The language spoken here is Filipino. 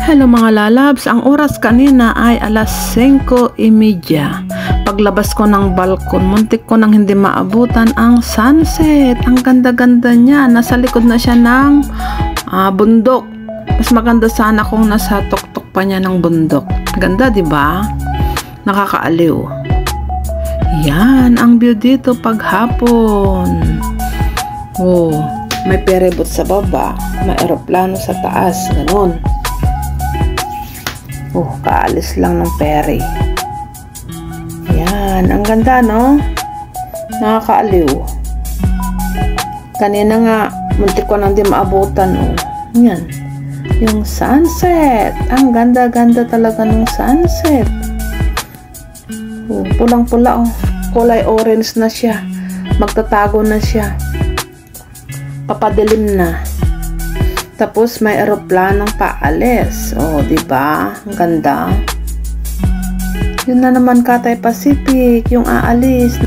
Hello mga lalabs, ang oras kanina ay alas 5:30. Paglabas ko ng balkon, muntik ko nang hindi maabutan ang sunset. Ang ganda-ganda niya, nasa likod na siya ng bundok. Mas maganda sana kung nasa tuktok pa niya ng bundok. Ganda, 'di ba? Nakakaaliw. Yan ang view dito paghapon. Oh, may ferryboat sa baba, may eroplano sa taas, ganun. Oh, kaalis lang ng ferry. Yan, ang ganda, no? Nakakaaliw. Kanina nga, muntik ko nang di maabutan, oh. Yan. Yung sunset. Ang ganda-ganda talaga ng sunset. Oh, pulang-pula, oh. Kulay orange na siya. Magtatago na siya. Papadilim na. Tapos may eroplanong paalis. Oh, 'di ba? Ang ganda. Yun na naman Cathay Pacific yung aalis.